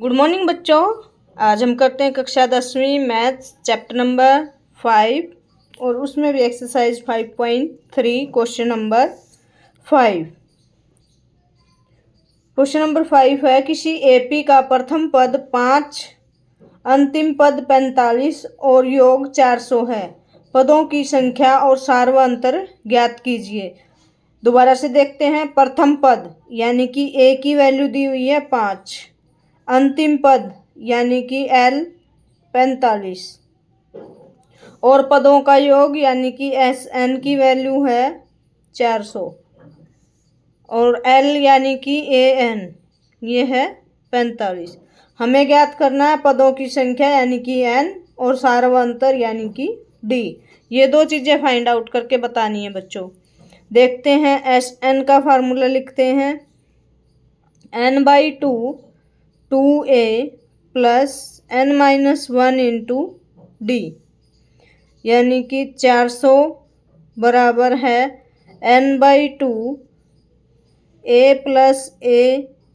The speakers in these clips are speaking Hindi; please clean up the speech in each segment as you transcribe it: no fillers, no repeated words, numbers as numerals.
गुड मॉर्निंग बच्चों। आज हम करते हैं कक्षा 10वीं मैथ्स चैप्टर नंबर 5 और उसमें भी exercise 5.3 question number 5। Question number 5 है किसी एपी का प्रथम पद 5, अंतिम पद 45 और योग 400 है। पदों की संख्या और सार्वअंतर ज्ञात कीजिए। दोबारा से देखते हैं। प्रथम पद यानी कि ए की वैल्यू दी हुई है 5, अंतिम पद यानी कि L 45 और पदों का योग यानी कि SN की वैल्यू है 400 और L यानी कि AN ये है 45। हमें ज्ञात करना है पदों की संख्या यानी कि N और सार्वअंतर यानी कि D। ये दो चीज़ें फाइंड आउट करके बतानी है बच्चों। देखते हैं। SN का फार्मूला लिखते हैं N/2 2A plus N-1 into D यानी कि 400 बराबर है N/2 A plus A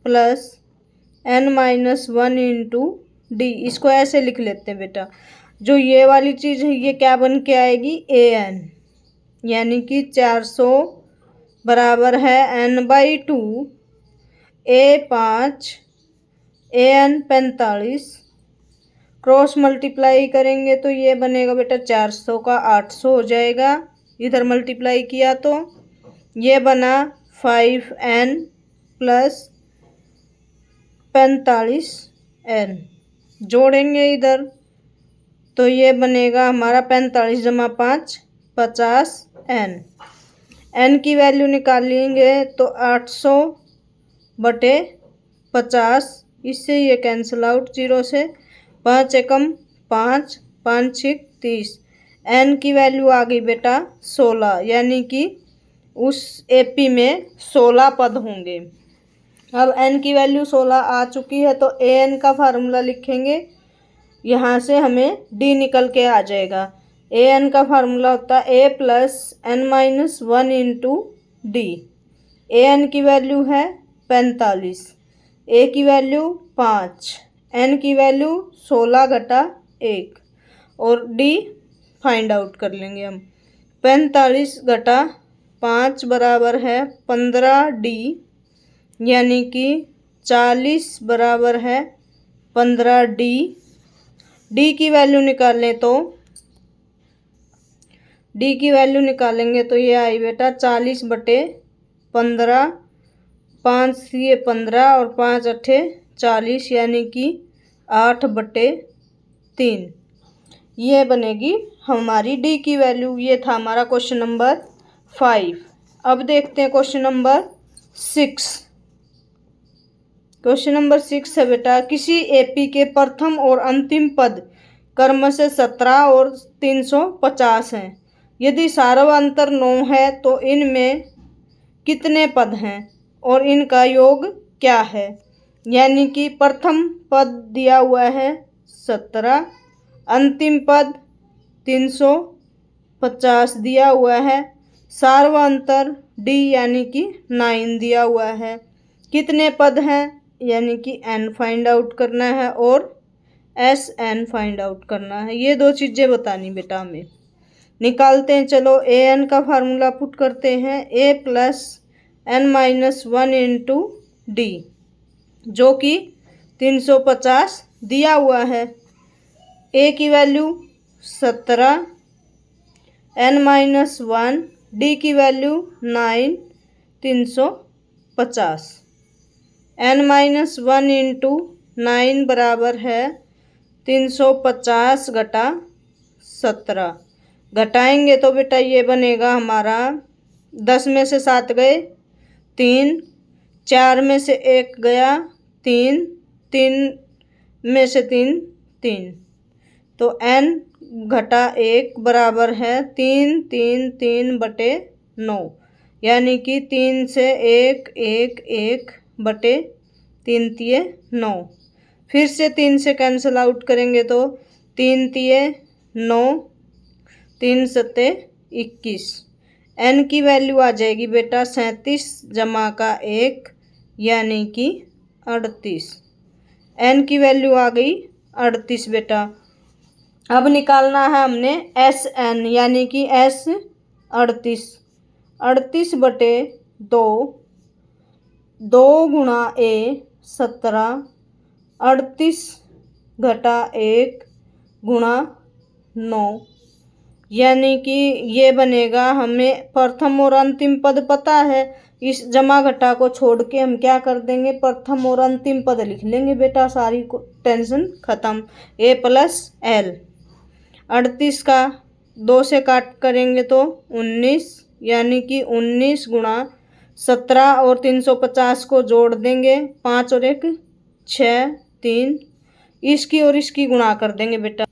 plus N-1 into D। इसको ऐसे लिख लेते हैं बेटा। जो ये वाली चीज़ है ये क्या बन के आएगी AN यानी कि 400 बराबर है N/2 A 5 AN 45 cross multiply करेंगे तो ये बनेगा बेटा 400 का 800 हो जाएगा। इधर मल्टीप्लाई किया तो ये बना 5N प्लस 45N। जोड़ेंगे इधर तो ये बनेगा हमारा 45 जमा 5 50N। N की वैल्यू निकालेंगे तो 800 बटे 50, इससे ये कैंसिल आउट 0 से। 5 एकम 5 5 6 30। N की वैल्यू आ गई बेटा 16 यानी कि उस एपी में 16 पद होंगे। अब N की वैल्यू 16 आ चुकी है तो AN का फार्मूला लिखेंगे। यहाँ से हमें D निकल के आ जाएगा। AN का फार्मूला होता है A plus N-1 into D। AN की वैल्यू है 45, A की वैल्यू 5, N की वैल्यू 16 घटा 1 और D फाइंड आउट कर लेंगे हम। 45 घटा 5 बराबर है 15D यानी कि 40 बराबर है 15D। D की वैल्यू निकालें तो D की वैल्यू निकालेंगे तो ये आई बेटा 40 बटे 15, 5 ये 15 और 5 अट्ठे 40 यानी कि 8 बटे 3। ये बनेगी हमारी D की वैल्यू। ये था हमारा क्वेश्चन नंबर 5। अब देखते हैं क्वेश्चन नंबर 6। क्वेश्चन नंबर 6 है बेटा किसी एपी के प्रथम और अंतिम पद क्रमशः 17 और 350 हैं। यदि सार्वअंतर 9 है तो इनमें कितने पद हैं और इनका योग क्या है। यानी कि प्रथम पद दिया हुआ है 17, अंतिम पद 350 दिया हुआ है, सार्वअंतर D यानी कि 9 दिया हुआ है। कितने पद हैं यानी कि N फाइंड आउट करना है और SN फाइंड आउट करना है। ये दो चीज़ें बतानी बेटा हमें। निकालते हैं। चलो AN का फार्मूला पुट करते हैं A plus N-1 into D जो कि 350 दिया हुआ है। A की वैल्यू 17, N-1 D की वैल्यू 9 350। N-1 इंटू 9 बराबर है 350 घटा 17। घटाएंगे तो बेटा ये बनेगा हमारा 10 में से 7 गए 3, 4 में से 1 गया 3, 3 में से 3 3 तो N घटा 1 बराबर है 3 3 3 बटे 9 यानी कि 3 से 1 1 1 बटे 3 तिये 9। फिर से 3 से कैंसिल आउट करेंगे तो 3 तिये 9, 3 सत्ते 21। N की वैल्यू आ जाएगी बेटा 37 जमा का 1 यानी कि 38। एन की वैल्यू आ गई 38 बेटा। अब निकालना है हमने एस एन यानी कि एस 38। 38/2, 2 गुणा ए 17, 38 घटा 1 गुणा 9, यानी कि ये बनेगा। हमें प्रथम और अंतिम पद पता है, इस जमा घटा को छोड़ के हम क्या कर देंगे, प्रथम और अंतिम पद लिख लेंगे बेटा, सारी को टेंशन खत्म। ए प्लस एल। 38 का 2 से काट करेंगे तो 19, यानी कि 19 गुणा 17 और 350 को जोड़ देंगे, 5 और 1 6 3, इसकी और इसकी गुणा कर देंगे बेटा।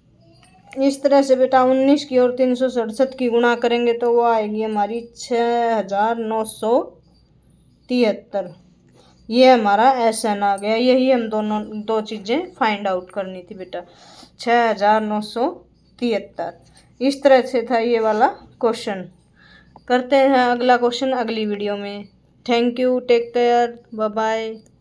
इस तरह से बेटा 19 की और 367 की गुणा करेंगे तो वो आएगी हमारी 6973। ये हमारा एसएन आ गया। यही हम दो चीज़ें फाइंड आउट करनी थी बेटा, 6973। इस तरह से था ये वाला क्वेश्चन। करते हैं अगला क्वेश्चन अगली वीडियो में। Thank you, take care, bye bye.